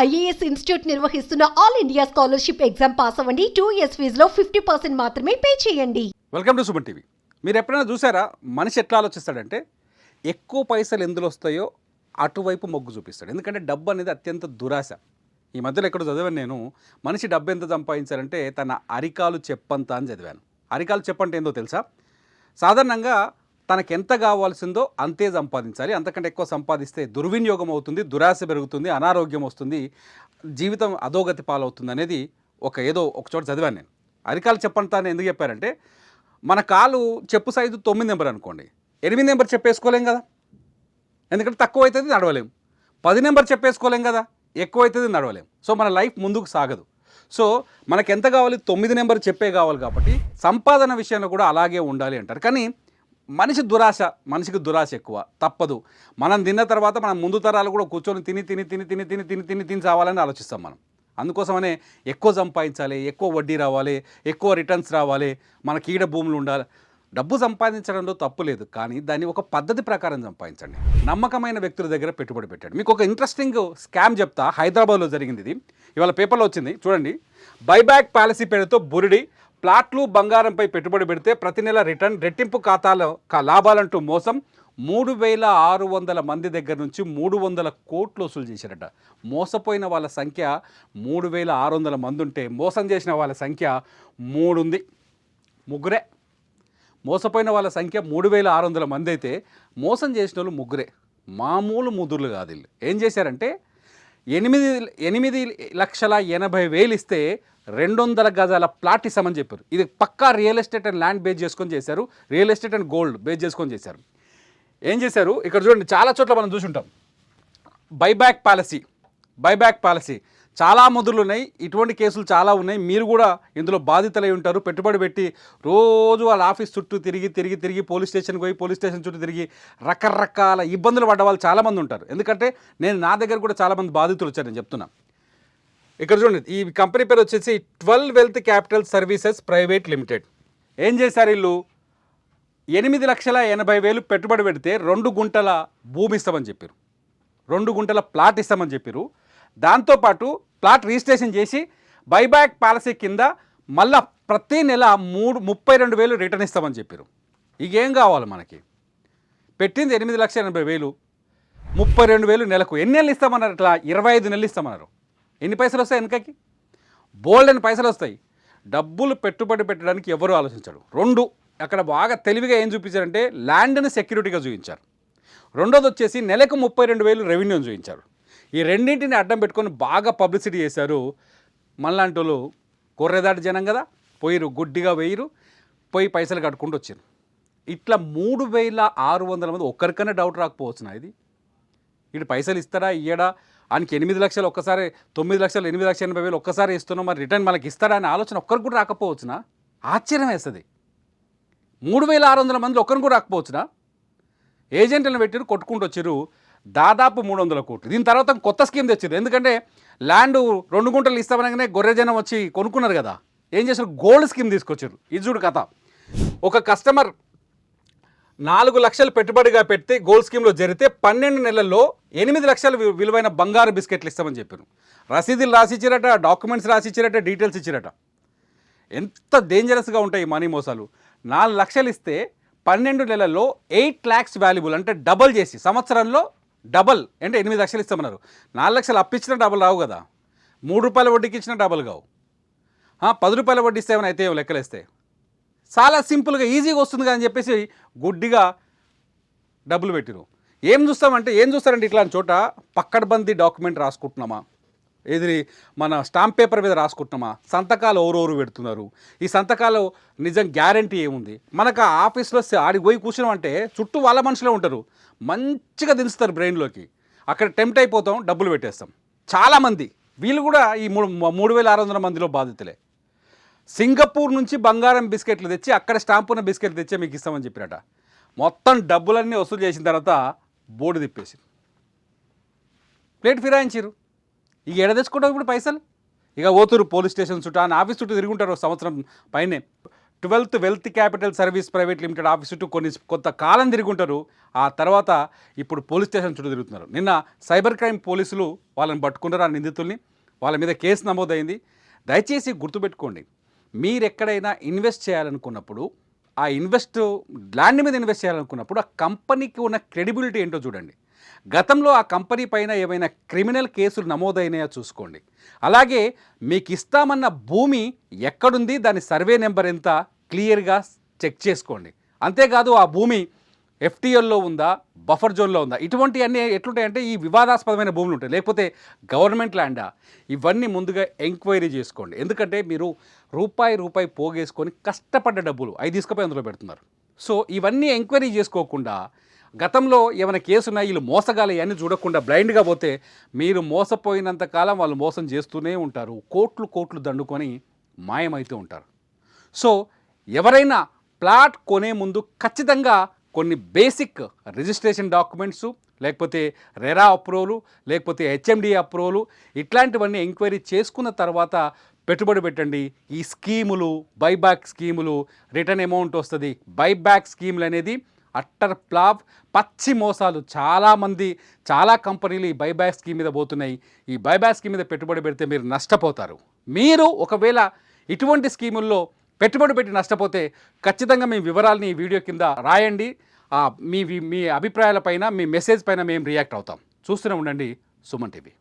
IAS institute నిర్వహిస్తున్న all India scholarship exam pass అవ్వండి. 2 years ఫీజులో 50% మాత్రమే పే చేయండి. Welcome to Suman TV. మీరు ఎప్పుడైనా చూసారా మనిషి ఎట్లా ఆలోచిస్తాడంటే ఎక్కువ పైసలు ఎందులో వస్తాయో అటువైపు మొగ్గు చూపిస్తాడు. ఎందుకంటే డబ్బు అనేది అత్యంత దురాశ. ఈ మధ్యలో ఎక్కడ చదివాను నేను, మనిషి డబ్బు ఎంత సంపాదించాలంటే తన అరికాలు చెప్పంత అని చదివాను. అరికాలు చెప్పంటే ఏందో తెలుసా? సాధారణంగా తనకు ఎంత కావాల్సిందో అంతే సంపాదించాలి. అంతకంటే ఎక్కువ సంపాదిస్తే దుర్వినియోగం అవుతుంది, దురాశ పెరుగుతుంది, అనారోగ్యం వస్తుంది, జీవితం అధోగతి పాలవుతుంది అనేది ఒక చోట చదివాను నేను. అరికాలు చెప్పంత అని ఎందుకు చెప్పారంటే, మన కాలు చెప్పు సైజు 9 నెంబర్ అనుకోండి, 8 నెంబర్ చెప్పేసుకోలేం కదా, ఎందుకంటే తక్కువ అవుతుంది నడవలేం. 10 నెంబర్ చెప్పేసుకోలేం కదా, ఎక్కువ అవుతుంది నడవలేం. సో మన లైఫ్ ముందుకు సాగదు. సో మనకు ఎంత కావాలి, 9 నెంబర్ చెప్పే కావాలి. కాబట్టి సంపాదన విషయంలో కూడా అలాగే ఉండాలి అంటారు. కానీ మనిషికి దురాశ ఎక్కువ, తప్పదు. మనం తిన్న తర్వాత మనం ముందు తరాలు కూడా కూర్చొని తిని చావాలని ఆలోచిస్తాం మనం. అందుకోసమనే ఎక్కువ సంపాదించాలి, ఎక్కువ వడ్డీ రావాలి, ఎక్కువ రిటర్న్స్ రావాలి, మనకి ఈడ భూములు ఉండాలి. డబ్బు సంపాదించడంలో తప్పు లేదు, కానీ దాన్ని ఒక పద్ధతి ప్రకారం సంపాదించండి. నమ్మకమైన వ్యక్తుల దగ్గర పెట్టుబడి పెట్టండి. మీకు ఒక ఇంట్రెస్టింగ్ స్కామ్ చెప్తా. హైదరాబాద్లో జరిగింది ఇది. ఇవాళ పేపర్లో వచ్చింది చూడండి. బైబ్యాక్ పాలసీ పేరుతో బురిడి ప్లాట్లు, బంగారంపై పెట్టుబడి పెడితే ప్రతి నెల రిటర్న్, రెట్టింపు ఖాతాలో లాభాలంటూ మోసం. 3600 మంది దగ్గర నుంచి 300 కోట్లు వసూలు చేశారట. మోసపోయిన వాళ్ళ సంఖ్య 3600 మంది ఉంటే మోసం చేసిన వాళ్ళ సంఖ్య 3 ఉంది. ముగ్గురే. మోసపోయిన వాళ్ళ సంఖ్య 3600 మంది అయితే మోసం చేసిన వాళ్ళు ముగ్గురే. మామూలు ముదుర్లు కాదు వీళ్ళు. ఏం చేశారంటే 8,80,000 ఇస్తే 200 గజాల ప్లాట్ ఇస్తామని చెప్పారు. ఇది పక్కా real estate and land base చేసుకొని చేశారు. Real estate and gold base చేసుకొని చేశారు. ఏం చేశారు ఇక్కడ చూడండి, చాలా చోట్ల మనం చూసుంటాం బైబ్యాక్ పాలసీ. చాలా ముదుర్లు ఉన్నాయి, ఇటువంటి కేసులు చాలా ఉన్నాయి. మీరు కూడా ఇందులో బాధితులై ఉంటారు. పెట్టుబడి పెట్టి రోజు వాళ్ళ ఆఫీస్ చుట్టూ తిరిగి పోలీస్ స్టేషన్కి పోయి పోలీస్ స్టేషన్ చుట్టూ తిరిగి రకరకాల ఇబ్బందులు పడ్డ వాళ్ళు చాలామంది ఉంటారు. ఎందుకంటే నా దగ్గర కూడా చాలామంది బాధితులు వచ్చారు, నేను చెప్తున్నా. ఇక్కడ చూడండి, ఈ కంపెనీ పేరు వచ్చేసి 12 wealth capital services private limited. ఏం చేశారు వీళ్ళు? 8,80,000 పెట్టుబడి పెడితే 2 గుంటల భూమి ఇస్తామని చెప్పారు, 2 గుంటల ప్లాట్ ఇస్తామని చెప్పారు. దాంతోపాటు ప్లాట్ రిజిస్ట్రేషన్ చేసి బైబ్యాక్ పాలసీ కింద మళ్ళా ప్రతి నెల 32,000 రిటర్న్ ఇస్తామని చెప్పారు. ఇక ఏం కావాలి మనకి? పెట్టింది 8,80,000, 32,000 నెలకు. ఎన్ని నెలలు ఇస్తామన్నారు? ఇట్లా 25 నెలలు ఇస్తామన్నారు. ఎన్ని పైసలు వస్తాయి వెనకకి? బోల్డ్ అని పైసలు వస్తాయి. డబ్బులు పెట్టుబడి పెట్టడానికి ఎవరు ఆలోచించారు. 2 అక్కడ బాగా తెలివిగా ఏం చూపించారంటే ల్యాండ్ని సెక్యూరిటీగా చూపించారు. రెండోది వచ్చేసి నెలకు 32,000 రెవెన్యూని చూపించారు. ఈ రెండింటిని అడ్డం పెట్టుకొని బాగా పబ్లిసిటీ చేశారు. మనలాంటి వాళ్ళు కొర్రెదాటి జనం కదా, గుడ్డిగా పోయి పైసలు కట్టుకుంటూ వచ్చారు. ఇట్లా 3,600 మంది. ఒక్కరికైనా డౌట్ రాకపోవచ్చునా ఇది? వీడు పైసలు ఇస్తాడా ఇయ్యడా? ఆయనకి 8 లక్షలు ఒక్కసారి, 9 లక్షలు, 8,80,000 ఒక్కసారి ఇస్తున్నాం, మరి రిటర్న్ మనకి ఇస్తాడా అనే ఆలోచన ఒక్కరికి కూడా రాకపోవచ్చునా? ఆశ్చర్యం వేస్తుంది. 3,600 మంది ఒక్కరికి కూడా రాకపోవచ్చునా? ఏజెంట్లను పెట్టి కొట్టుకుంటూ వచ్చారు. దాదాపు 300 కోట్లు. దీని తర్వాత కొత్త స్కీమ్ తెచ్చారు. ఎందుకంటే ల్యాండ్ 2 గుంటలు ఇస్తామనగానే గొర్రెజనం వచ్చి కొనుక్కున్నారు కదా. ఏం చేశారు? గోల్డ్ స్కీమ్ తీసుకొచ్చారు. ఇది చూడు కథ. ఒక కస్టమర్ 4 లక్షలు పెట్టుబడిగా పెడితే గోల్డ్ స్కీమ్లో జరిగితే 12 నెలల్లో 8 లక్షల విలువైన బంగారు బిస్కెట్లు ఇస్తామని చెప్పారు. రసీదులు రాసిచ్చారట, డాక్యుమెంట్స్ రాసిచ్చారట, డీటెయిల్స్ ఇచ్చారట. ఎంత డేంజరస్గా ఉంటాయి ఈ మనీ మోసాలు. 4 లక్షలు ఇస్తే 12 నెలల్లో 8 lakhs వాల్యుబుల్, అంటే డబల్ చేసి సంవత్సరంలో డబల్ అంటే 8 లక్షలు ఇస్తామన్నారు. 4 లక్షలు అప్పిచ్చినా డబల్ రావు కదా. 3 రూపాయల వడ్డీకి ఇచ్చినా డబల్ కావు. 10 రూపాయల వడ్డీ ఇస్తేమని అయితే లెక్కలేస్తే చాలా సింపుల్గా ఈజీగా వస్తుంది కదా అని చెప్పేసి గుడ్డిగా డబ్బులు పెట్టిరు. ఏం చూస్తారంటే ఇట్లాంటి చోట పక్కడబందీ డాక్యుమెంట్ రాసుకుంటున్నామా, ఎదిరి మన స్టాంప్ పేపర్ మీద రాసుకుంటున్నామా, సంతకాలు ఎవరెవరు పెడుతున్నారు, ఈ సంతకాలు నిజం గ్యారంటీ ఏముంది? మనకు ఆ ఆఫీస్లో ఆడికి పోయి కూర్చున్నామంటే చుట్టూ వాళ్ళ మనుషులే ఉంటారు, మంచిగా దించుతారు బ్రెయిన్లోకి. అక్కడ టెంప్ట్ అయిపోతాం, డబ్బులు పెట్టేస్తాం. చాలామంది వీళ్ళు కూడా ఈ 3,600 మందిలో బాధితులే. సింగపూర్ నుంచి బంగారం బిస్కెట్లు తెచ్చి అక్కడ స్టాంప్ ఉన్న బిస్కెట్లు తెచ్చే మీకు ఇస్తామని చెప్పినట. మొత్తం డబ్బులన్నీ వసూలు చేసిన తర్వాత బోర్డు తిప్పేసి ప్లేట్ ఫిరాయించారు. ఇక ఎడ తెచ్చుకుంటావు ఇప్పుడు పైసలు? ఇక ఓతూరు పోలీస్ స్టేషన్ చుట్టూ, ఆఫీస్ చుట్టూ తిరుగుంటారు సంవత్సరం పైనే. 12th wealth capital service private limited office చుట్టూ కొంత కాలం తిరుగుంటారు. ఆ తర్వాత ఇప్పుడు పోలీస్ స్టేషన్ చుట్టూ తిరుగుతున్నారు. నిన్న సైబర్ క్రైమ్ పోలీసులు వాళ్ళని పట్టుకున్నారు, ఆ నిందితుల్ని. వాళ్ళ మీద కేసు నమోదైంది. దయచేసి గుర్తుపెట్టుకోండి, మీరు ఎక్కడైనా ఇన్వెస్ట్ చేయాలనుకున్నప్పుడు, ఆ ల్యాండ్ మీద ఇన్వెస్ట్ చేయాలనుకున్నప్పుడు ఆ కంపెనీకి ఉన్న క్రెడిబిలిటీ ఏంటో చూడండి. గతంలో ఆ కంపెనీ పైన ఏమైనా క్రిమినల్ కేసులు నమోదైనాయో చూసుకోండి. అలాగే మీకు ఇస్తామన్న భూమి ఎక్కడుంది, దాని సర్వే నెంబర్ ఎంత, క్లియర్గా చెక్ చేసుకోండి. అంతేకాదు ఆ భూమి ఎఫ్టీఎల్లో ఉందా, బఫర్ జోన్లో ఉందా, ఇటువంటివన్నీ ఎట్లుంటాయంటే ఈ వివాదాస్పదమైన భూములు ఉంటాయి, లేకపోతే గవర్నమెంట్ ల్యాండా, ఇవన్నీ ముందుగా ఎంక్వైరీ చేసుకోండి. ఎందుకంటే మీరు రూపాయి పోగేసుకొని కష్టపడ్డ డబ్బులు అవి తీసుకుపోయి అందులో పెడుతున్నారు. సో ఇవన్నీ ఎంక్వైరీ చేసుకోకుండా, గతంలో ఏమైనా కేసు ఉన్నాయి వీళ్ళు మోసగాలి అని చూడకుండా బ్లైండ్గా పోతే మీరు మోసపోయినంత కాలం వాళ్ళు మోసం చేస్తూనే ఉంటారు. కోట్లు దండుకొని మాయమైతూ ఉంటారు. సో ఎవరైనా ప్లాట్ కొనే ముందు ఖచ్చితంగా కొన్ని బేసిక్ రిజిస్ట్రేషన్ డాక్యుమెంట్సు, లేకపోతే రెరా అప్రూవలు, లేకపోతే హెచ్ఎండి అప్రూవలు, ఇట్లాంటివన్నీ ఎంక్వైరీ చేసుకున్న తర్వాత పెట్టుబడి పెట్టండి. ఈ స్కీములు, బైబ్యాక్ స్కీములు, రిటర్న్ అమౌంట్ వస్తుంది, బైబ్యాక్ స్కీములు అనేది అట్టర్ ఫ్లాప్, పచ్చి మోసాలు. చాలా కంపెనీలు ఈ బైబ్యాక్ స్కీమ్ మీద పోతున్నాయి. ఈ బైబ్యాక్ స్కీమ్ మీద పెట్టుబడి పెడితే మీరు నష్టపోతారు. మీరు ఒకవేళ ఇటువంటి స్కీముల్లో పెట్టుబడి పెట్టి నష్టపోతే ఖచ్చితంగా మీ వివరాలని ఈ వీడియో కింద రాయండి. మీ అభిప్రాయాలపైన, మీ మెసేజ్ పైన మేము రియాక్ట్ అవుతాం. చూస్తూనే ఉండండి సుమన్ టీవీ.